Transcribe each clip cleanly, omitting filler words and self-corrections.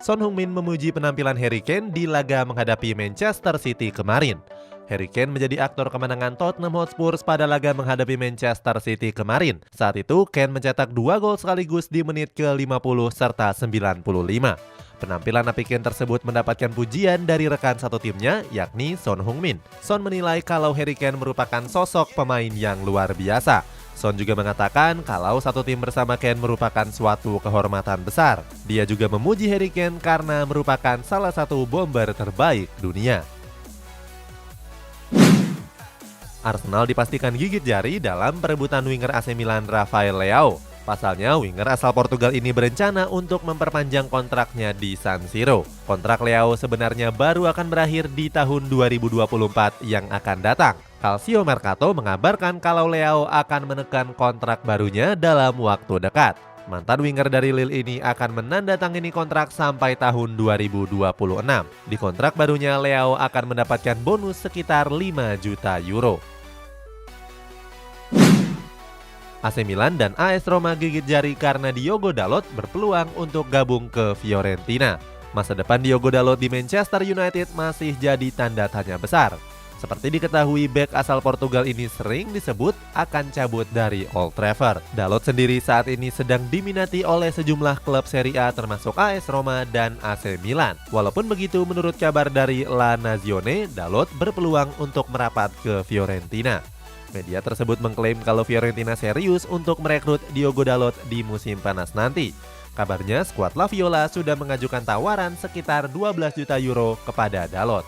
Son Heung-min memuji penampilan Harry Kane di laga menghadapi Manchester City kemarin. Harry Kane menjadi aktor kemenangan Tottenham Hotspur pada laga menghadapi Manchester City kemarin. Saat itu, Kane mencetak 2 gol sekaligus di menit ke-50 serta 95. Penampilan api Kane tersebut mendapatkan pujian dari rekan satu timnya, yakni Son Heung-min. Son menilai kalau Harry Kane merupakan sosok pemain yang luar biasa. Son juga mengatakan kalau satu tim bersama Kane merupakan suatu kehormatan besar. Dia juga memuji Harry Kane karena merupakan salah satu bomber terbaik dunia. Arsenal dipastikan gigit jari dalam perebutan winger AC Milan Rafael Leao. Pasalnya, winger asal Portugal ini berencana untuk memperpanjang kontraknya di San Siro. Kontrak Leao sebenarnya baru akan berakhir di tahun 2024 yang akan datang. Calcio Mercato mengabarkan kalau Leao akan menekan kontrak barunya dalam waktu dekat. Mantan winger dari Lille ini akan menandatangani kontrak sampai tahun 2026. Di kontrak barunya, Leao akan mendapatkan bonus sekitar 5 juta euro. AC Milan dan AS Roma gigit jari karena Diogo Dalot berpeluang untuk gabung ke Fiorentina. Masa depan Diogo Dalot di Manchester United masih jadi tanda tanya besar. Seperti diketahui, bek asal Portugal ini sering disebut akan cabut dari Old Trafford. Dalot sendiri saat ini sedang diminati oleh sejumlah klub Serie A termasuk AS Roma dan AC Milan. Walaupun begitu, menurut kabar dari La Nazione, Dalot berpeluang untuk merapat ke Fiorentina. Media tersebut mengklaim kalau Fiorentina serius untuk merekrut Diogo Dalot di musim panas nanti. Kabarnya skuad La Viola sudah mengajukan tawaran sekitar 12 juta euro kepada Dalot.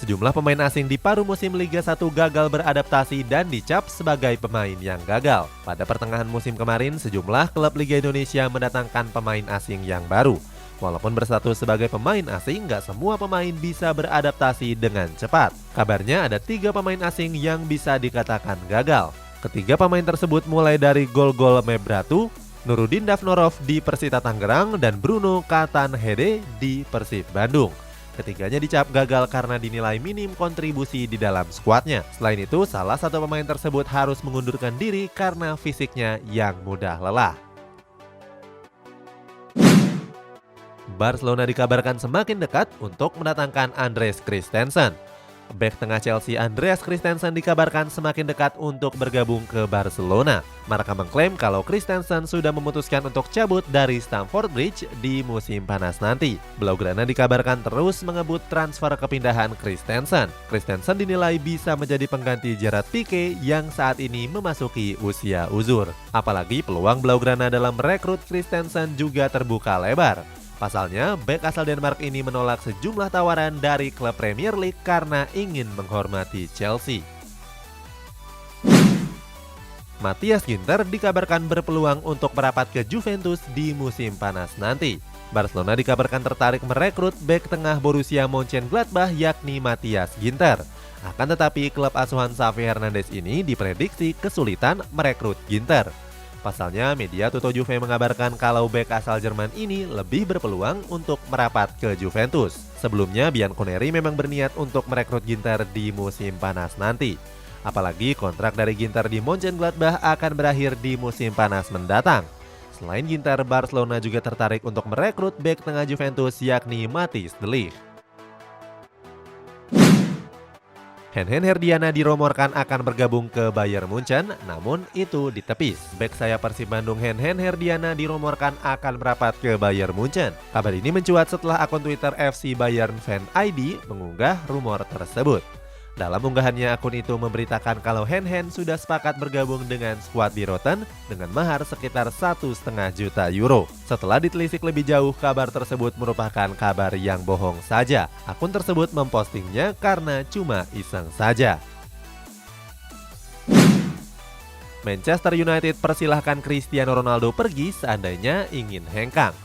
Sejumlah pemain asing di paruh musim Liga 1 gagal beradaptasi dan dicap sebagai pemain yang gagal. Pada pertengahan musim kemarin, sejumlah klub Liga Indonesia mendatangkan pemain asing yang baru. Walaupun berstatus sebagai pemain asing, nggak semua pemain bisa beradaptasi dengan cepat. Kabarnya ada 3 pemain asing yang bisa dikatakan gagal. Ketiga pemain tersebut mulai dari Golgol Mebratu, Nurudin Davnorov di Persita Tangerang, dan Bruno Katanhede di Persib Bandung. Ketiganya dicap gagal karena dinilai minim kontribusi di dalam skuadnya. Selain itu, salah satu pemain tersebut harus mengundurkan diri karena fisiknya yang mudah lelah. Barcelona dikabarkan semakin dekat untuk mendatangkan Andreas Christensen. Bek tengah Chelsea Andreas Christensen dikabarkan semakin dekat untuk bergabung ke Barcelona. Marca mengklaim kalau Christensen sudah memutuskan untuk cabut dari Stamford Bridge di musim panas nanti. Blaugrana dikabarkan terus mengebut transfer kepindahan Christensen. Christensen dinilai bisa menjadi pengganti Gerard Pique yang saat ini memasuki usia uzur. Apalagi peluang Blaugrana dalam merekrut Christensen juga terbuka lebar. Pasalnya, bek asal Denmark ini menolak sejumlah tawaran dari klub Premier League karena ingin menghormati Chelsea. Matthias Ginter dikabarkan berpeluang untuk merapat ke Juventus di musim panas nanti. Barcelona dikabarkan tertarik merekrut bek tengah Borussia Mönchengladbach yakni Matthias Ginter. Akan tetapi klub asuhan Xavi Hernandez ini diprediksi kesulitan merekrut Ginter. Pasalnya, media Tutto Juve mengabarkan kalau bek asal Jerman ini lebih berpeluang untuk merapat ke Juventus. Sebelumnya, Bianconeri memang berniat untuk merekrut Ginter di musim panas nanti. Apalagi kontrak dari Ginter di Mönchengladbach akan berakhir di musim panas mendatang. Selain Ginter, Barcelona juga tertarik untuk merekrut bek tengah Juventus yakni Matthijs de Ligt. Hen-Hen Herdiana dirumorkan akan bergabung ke Bayern Munchen, namun itu ditepis. Bek sayap Persib Bandung Hen-Hen Herdiana dirumorkan akan merapat ke Bayern Munchen. Kabar ini mencuat setelah akun Twitter FC Bayern Fan ID mengunggah rumor tersebut. Dalam unggahannya, akun itu memberitakan kalau Hen-Hen sudah sepakat bergabung dengan skuad Biroten dengan mahar sekitar 1,5 juta euro. Setelah ditelisik lebih jauh, kabar tersebut merupakan kabar yang bohong saja. Akun tersebut mempostingnya karena cuma iseng saja. Manchester United persilahkan Cristiano Ronaldo pergi seandainya ingin hengkang.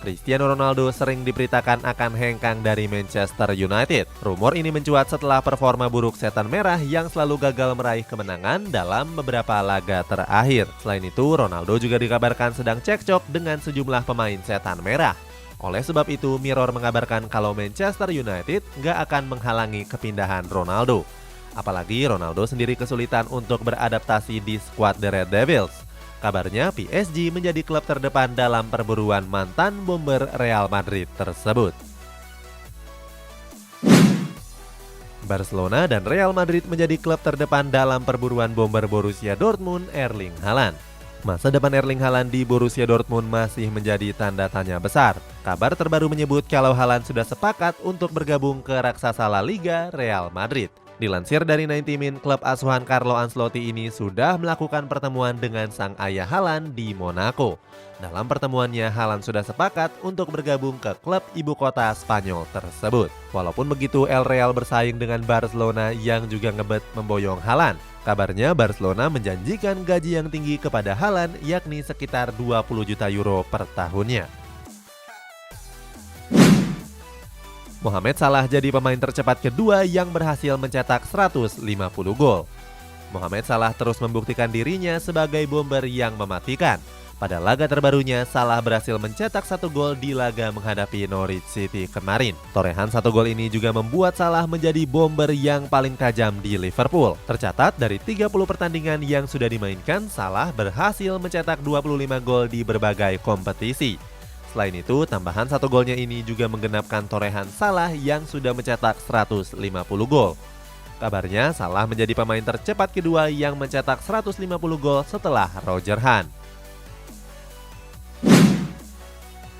Cristiano Ronaldo sering diberitakan akan hengkang dari Manchester United. Rumor ini mencuat setelah performa buruk setan merah yang selalu gagal meraih kemenangan dalam beberapa laga terakhir. Selain itu, Ronaldo juga dikabarkan sedang cekcok dengan sejumlah pemain setan merah. Oleh sebab itu, Mirror mengabarkan kalau Manchester United nggak akan menghalangi kepindahan Ronaldo. Apalagi Ronaldo sendiri kesulitan untuk beradaptasi di skuad The Red Devils. Kabarnya PSG menjadi klub terdepan dalam perburuan mantan bomber Real Madrid tersebut. Barcelona dan Real Madrid menjadi klub terdepan dalam perburuan bomber Borussia Dortmund Erling Haaland. Masa depan Erling Haaland di Borussia Dortmund masih menjadi tanda tanya besar. Kabar terbaru menyebut kalau Haaland sudah sepakat untuk bergabung ke raksasa La Liga Real Madrid. Dilansir dari 90 Min, klub asuhan Carlo Ancelotti ini sudah melakukan pertemuan dengan sang ayah Haaland di Monaco. Dalam pertemuannya, Haaland sudah sepakat untuk bergabung ke klub ibu kota Spanyol tersebut. Walaupun begitu, El Real bersaing dengan Barcelona yang juga ngebet memboyong Haaland. Kabarnya Barcelona menjanjikan gaji yang tinggi kepada Haaland, yakni sekitar 20 juta euro per tahunnya. Mohamed Salah jadi pemain tercepat kedua yang berhasil mencetak 150 gol. Mohamed Salah terus membuktikan dirinya sebagai bomber yang mematikan. Pada laga terbarunya, Salah berhasil mencetak 1 gol di laga menghadapi Norwich City kemarin. Torehan 1 gol ini juga membuat Salah menjadi bomber yang paling tajam di Liverpool. Tercatat dari 30 pertandingan yang sudah dimainkan, Salah berhasil mencetak 25 gol di berbagai kompetisi. Selain itu, tambahan 1 golnya ini juga menggenapkan torehan Salah yang sudah mencetak 150 gol. Kabarnya, Salah menjadi pemain tercepat kedua yang mencetak 150 gol setelah Roger Hunt.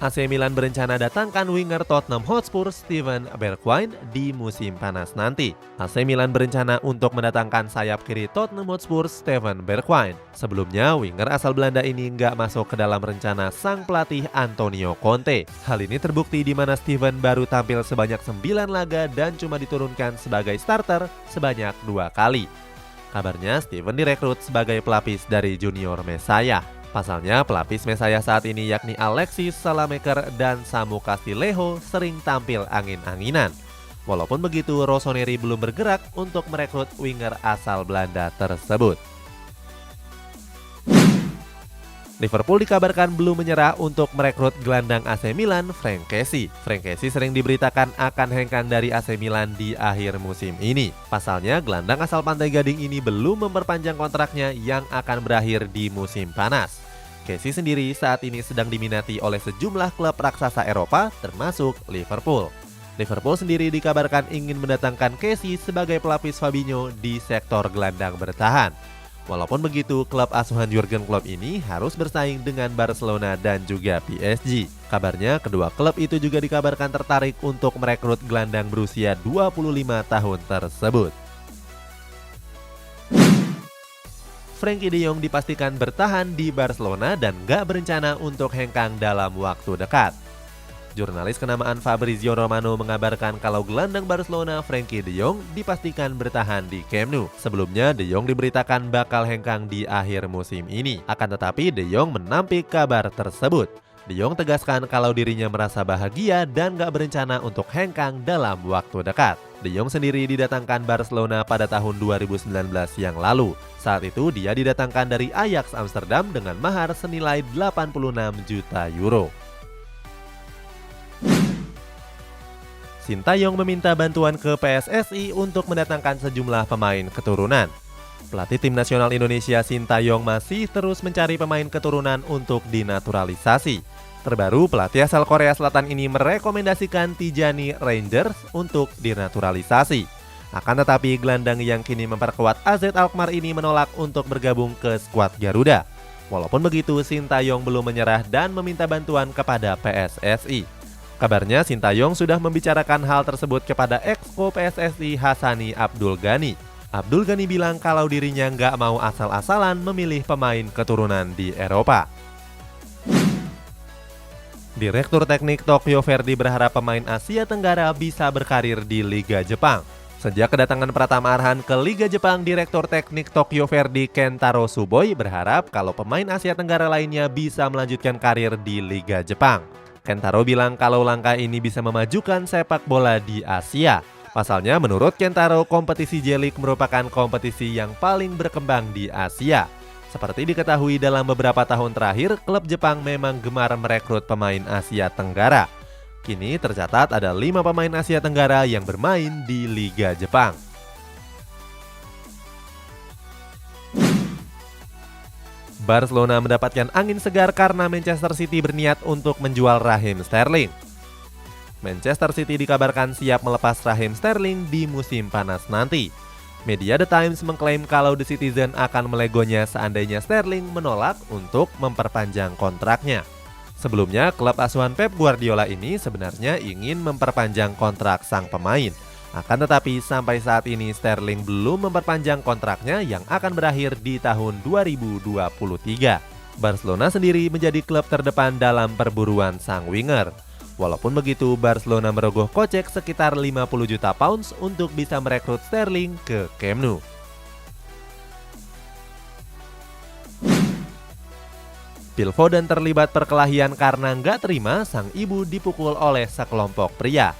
AC Milan berencana datangkan winger Tottenham Hotspur Steven Bergwijn di musim panas nanti. AC Milan berencana untuk mendatangkan sayap kiri Tottenham Hotspur Steven Bergwijn. Sebelumnya, winger asal Belanda ini nggak masuk ke dalam rencana sang pelatih Antonio Conte. Hal ini terbukti di mana Steven baru tampil sebanyak 9 laga dan cuma diturunkan sebagai starter sebanyak 2 kali. Kabarnya Steven direkrut sebagai pelapis dari Junior Messiah. Pasalnya, pelapis Messiah saat ini yakni Alexis Salamaker dan Samu Castillejo sering tampil angin-anginan. Walaupun begitu, Rossoneri belum bergerak untuk merekrut winger asal Belanda tersebut. Liverpool dikabarkan belum menyerah untuk merekrut gelandang AC Milan Franck Kessie. Franck Kessie sering diberitakan akan hengkang dari AC Milan di akhir musim ini. Pasalnya, gelandang asal Pantai Gading ini belum memperpanjang kontraknya yang akan berakhir di musim panas. Kessie sendiri saat ini sedang diminati oleh sejumlah klub raksasa Eropa termasuk Liverpool. Liverpool sendiri dikabarkan ingin mendatangkan Kessie sebagai pelapis Fabinho di sektor gelandang bertahan. Walaupun begitu, klub asuhan Jurgen Klopp ini harus bersaing dengan Barcelona dan juga PSG. Kabarnya, kedua klub itu juga dikabarkan tertarik untuk merekrut gelandang berusia 25 tahun tersebut. Frenkie de Jong dipastikan bertahan di Barcelona dan gak berencana untuk hengkang dalam waktu dekat. Jurnalis kenamaan Fabrizio Romano mengabarkan kalau gelandang Barcelona Frenkie de Jong dipastikan bertahan di Camp Nou. Sebelumnya, de Jong diberitakan bakal hengkang di akhir musim ini. Akan tetapi, de Jong menampik kabar tersebut. De Jong tegaskan kalau dirinya merasa bahagia dan gak berencana untuk hengkang dalam waktu dekat. De Jong sendiri didatangkan Barcelona pada tahun 2019 yang lalu. Saat itu, dia didatangkan dari Ajax Amsterdam dengan mahar senilai 86 juta euro. Sintayong meminta bantuan ke PSSI untuk mendatangkan sejumlah pemain keturunan. Pelatih tim nasional Indonesia Sintayong masih terus mencari pemain keturunan untuk dinaturalisasi. Terbaru, pelatih asal Korea Selatan ini merekomendasikan Tijani Rangers untuk dinaturalisasi. Akan tetapi, gelandang yang kini memperkuat AZ Alkmaar ini menolak untuk bergabung ke skuad Garuda. Walaupun begitu, Sintayong belum menyerah dan meminta bantuan kepada PSSI. Kabarnya, Sintayong sudah membicarakan hal tersebut kepada Exco PSSI Hassani Abdul Ghani. Abdul Ghani bilang kalau dirinya nggak mau asal-asalan memilih pemain keturunan di Eropa. Direktur Teknik Tokyo Verdy berharap pemain Asia Tenggara bisa berkarir di Liga Jepang. Sejak kedatangan Pratama Arhan ke Liga Jepang, Direktur Teknik Tokyo Verdy Kentaro Suboi berharap kalau pemain Asia Tenggara lainnya bisa melanjutkan karir di Liga Jepang. Kentaro bilang kalau langkah ini bisa memajukan sepak bola di Asia. Pasalnya, menurut Kentaro, kompetisi J-League merupakan kompetisi yang paling berkembang di Asia. Seperti diketahui dalam beberapa tahun terakhir, klub Jepang memang gemar merekrut pemain Asia Tenggara. Kini tercatat ada 5 pemain Asia Tenggara yang bermain di Liga Jepang. Barcelona mendapatkan angin segar karena Manchester City berniat untuk menjual Raheem Sterling. Manchester City dikabarkan siap melepas Raheem Sterling di musim panas nanti. Media The Times mengklaim kalau The Citizen akan melegonya seandainya Sterling menolak untuk memperpanjang kontraknya. Sebelumnya, klub asuhan Pep Guardiola ini sebenarnya ingin memperpanjang kontrak sang pemain. Akan tetapi sampai saat ini Sterling belum memperpanjang kontraknya yang akan berakhir di tahun 2023. Barcelona sendiri menjadi klub terdepan dalam perburuan sang winger. Walaupun begitu, Barcelona merogoh kocek sekitar 50 juta pounds untuk bisa merekrut Sterling ke Camp Nou. Phil Foden terlibat perkelahian karena nggak terima sang ibu dipukul oleh sekelompok pria.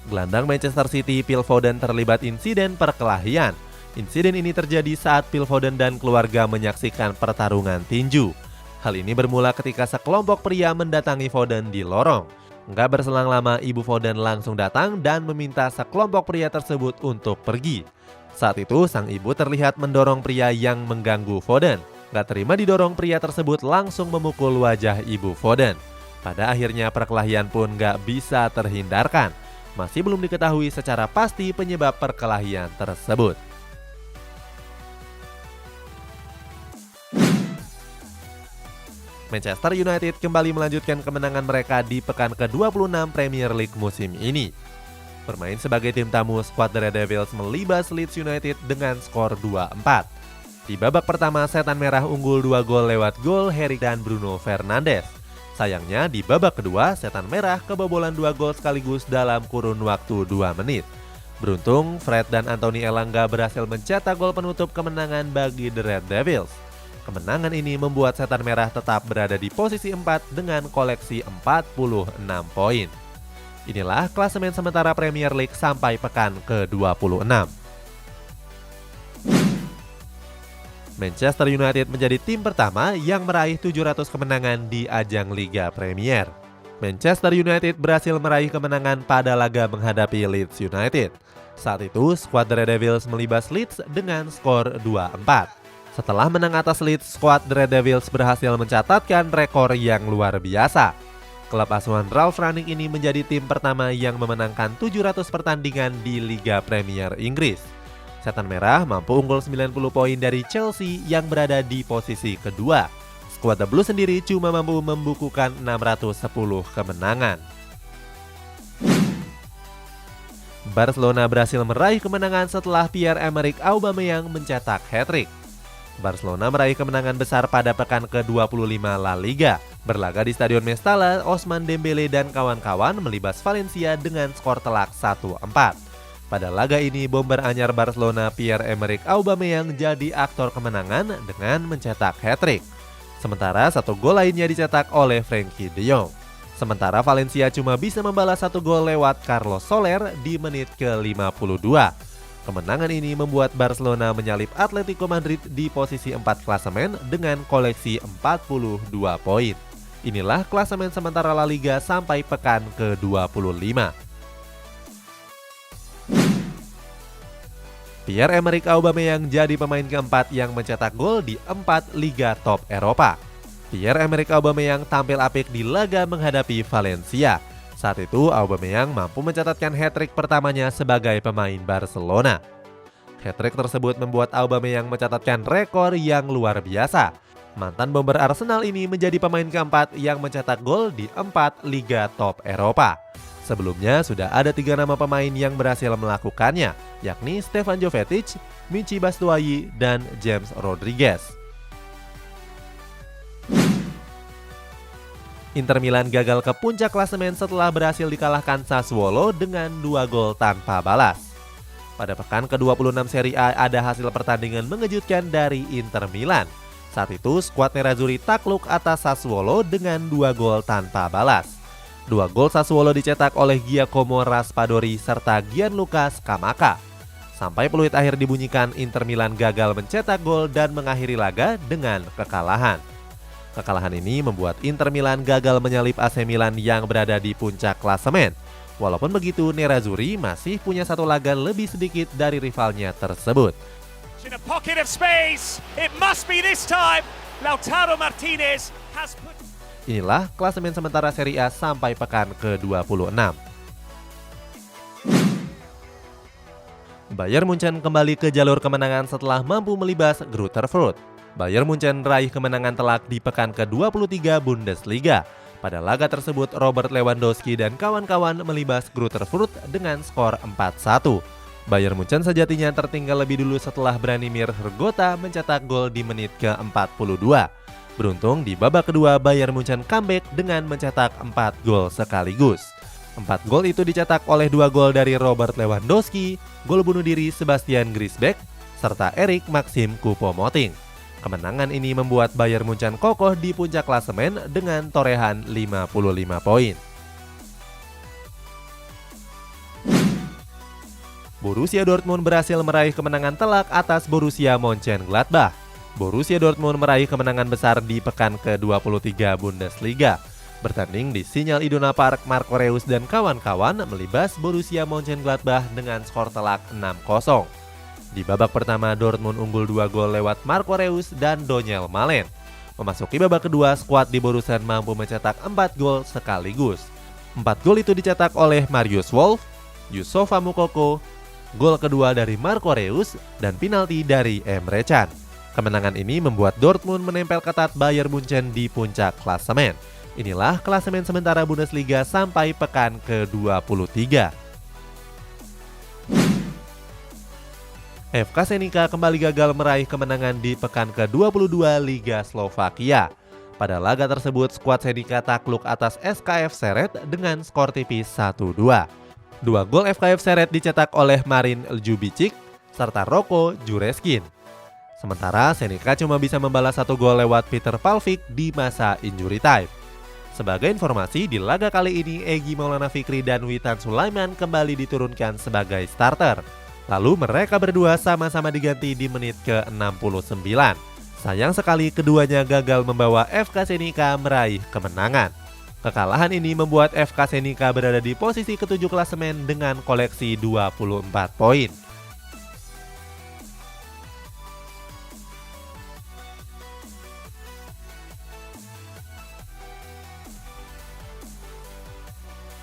Gelandang Manchester City Phil Foden terlibat insiden perkelahian. Insiden ini terjadi saat Phil Foden dan keluarga menyaksikan pertarungan tinju. Hal ini bermula ketika sekelompok pria mendatangi Foden di lorong. Nggak berselang lama, ibu Foden langsung datang dan meminta sekelompok pria tersebut untuk pergi. Saat itu, sang ibu terlihat mendorong pria yang mengganggu Foden. Nggak terima didorong, pria tersebut langsung memukul wajah ibu Foden. Pada akhirnya perkelahian pun nggak bisa terhindarkan. Masih belum diketahui secara pasti penyebab perkelahian tersebut. Manchester United kembali melanjutkan kemenangan mereka di pekan ke-26 Premier League musim ini. Bermain sebagai tim tamu, skuad The Red Devils melibas Leeds United dengan skor 2-4. Di babak pertama, Setan Merah unggul 2 gol lewat gol Harry dan Bruno Fernandes. Sayangnya di babak kedua, Setan Merah kebobolan 2 gol sekaligus dalam kurun waktu 2 menit. Beruntung, Fred dan Anthony Elanga berhasil mencetak gol penutup kemenangan bagi The Red Devils. Kemenangan ini membuat Setan Merah tetap berada di posisi 4 dengan koleksi 46 poin. Inilah klasemen sementara Premier League sampai pekan ke-26. Manchester United menjadi tim pertama yang meraih 700 kemenangan di ajang Liga Premier. Manchester United berhasil meraih kemenangan pada laga menghadapi Leeds United. Saat itu, skuad The Red Devils melibas Leeds dengan skor 2-4. Setelah menang atas Leeds, skuad The Red Devils berhasil mencatatkan rekor yang luar biasa. Klub asuhan Ralf Rangnick ini menjadi tim pertama yang memenangkan 700 pertandingan di Liga Premier Inggris. Setan Merah mampu unggul 90 poin dari Chelsea yang berada di posisi kedua. Skuad The Blues sendiri cuma mampu membukukan 610 kemenangan. Barcelona berhasil meraih kemenangan setelah Pierre-Emerick Aubameyang mencetak hat-trick. Barcelona meraih kemenangan besar pada pekan ke-25 La Liga. Berlaga di Stadion Mestalla, Ousmane Dembélé dan kawan-kawan melibas Valencia dengan skor telak 1-4. Pada laga ini, bomber anyar Barcelona Pierre-Emerick Aubameyang jadi aktor kemenangan dengan mencetak hat-trick. Sementara 1 gol lainnya dicetak oleh Frenkie de Jong. Sementara Valencia cuma bisa membalas 1 gol lewat Carlos Soler di menit ke-52. Kemenangan ini membuat Barcelona menyalip Atletico Madrid di posisi 4 klasemen dengan koleksi 42 poin. Inilah klasemen sementara La Liga sampai pekan ke-25. Pierre-Emerick Aubameyang jadi pemain keempat yang mencetak gol di 4 liga top Eropa. Pierre-Emerick Aubameyang tampil apik di laga menghadapi Valencia. Saat itu, Aubameyang mampu mencatatkan hat-trick pertamanya sebagai pemain Barcelona. Hat-trick tersebut membuat Aubameyang mencatatkan rekor yang luar biasa. Mantan bomber Arsenal ini menjadi pemain keempat yang mencetak gol di 4 liga top Eropa. Sebelumnya sudah ada 3 nama pemain yang berhasil melakukannya, yakni Stefan Jovetic, Michy Batshuayi, dan James Rodriguez. Inter Milan gagal ke puncak klasemen setelah berhasil dikalahkan Sassuolo dengan 2 gol tanpa balas. Pada pekan ke-26 Serie A ada hasil pertandingan mengejutkan dari Inter Milan. Saat itu skuad Nerazzurri takluk atas Sassuolo dengan 2 gol tanpa balas. 2 gol Sassuolo dicetak oleh Giacomo Raspadori serta Gianluca Scamacca. Sampai peluit akhir dibunyikan, Inter Milan gagal mencetak gol dan mengakhiri laga dengan kekalahan. Kekalahan ini membuat Inter Milan gagal menyalip AC Milan yang berada di puncak klasemen. Walaupun begitu, Nerazzurri masih punya 1 laga lebih sedikit dari rivalnya tersebut. In a pocket of space, it must be this time. Lautaro Martinez has put... Inilah klasemen sementara Serie A sampai pekan ke-26. Bayern Munchen kembali ke jalur kemenangan setelah mampu melibas Greuther Fürth. Bayern Munchen raih kemenangan telak di pekan ke-23 Bundesliga. Pada laga tersebut, Robert Lewandowski dan kawan-kawan melibas Greuther Fürth dengan skor 4-1. Bayern Munchen sejatinya tertinggal lebih dulu setelah Branimir Hrgota mencetak gol di menit ke-42. Beruntung di babak kedua Bayern Munchen comeback dengan mencetak 4 gol sekaligus. 4 gol itu dicetak oleh 2 gol dari Robert Lewandowski, gol bunuh diri Sebastian Griesbeck, serta Erik Maxim Choupo-Moting. Kemenangan ini membuat Bayern Munchen kokoh di puncak klasemen dengan torehan 55 poin. Borussia Dortmund berhasil meraih kemenangan telak atas Borussia Mönchengladbach. Borussia Dortmund meraih kemenangan besar di pekan ke-23 Bundesliga. Bertanding di Signal Iduna Park, Marco Reus dan kawan-kawan melibas Borussia Mönchengladbach dengan skor telak 6-0. Di babak pertama, Dortmund unggul 2 gol lewat Marco Reus dan Donyell Malen. Memasuki babak kedua, skuad di Borussia mampu mencetak 4 gol sekaligus. 4 gol itu dicetak oleh Marius Wolf, Youssoufa Moukoko, gol kedua dari Marco Reus, dan penalti dari Emre Can. Kemenangan ini membuat Dortmund menempel ketat Bayern Munchen di puncak klasemen. Inilah klasemen sementara Bundesliga sampai pekan ke-23. FK Senica kembali gagal meraih kemenangan di pekan ke-22 Liga Slovakia. Pada laga tersebut, skuad Senica takluk atas SKF Seret dengan skor tipis 1-2. 2 gol FKF Seret dicetak oleh Marin Ljubicic serta Roko Jureskin. Sementara Senica cuma bisa membalas 1 gol lewat Peter Palvik di masa injury time. Sebagai informasi, di laga kali ini Egy Maulana Fikri dan Witan Sulaiman kembali diturunkan sebagai starter. Lalu mereka berdua sama-sama diganti di menit ke-69. Sayang sekali keduanya gagal membawa FK Senica meraih kemenangan. Kekalahan ini membuat FK Senica berada di posisi ke-7 klasemen dengan koleksi 24 poin.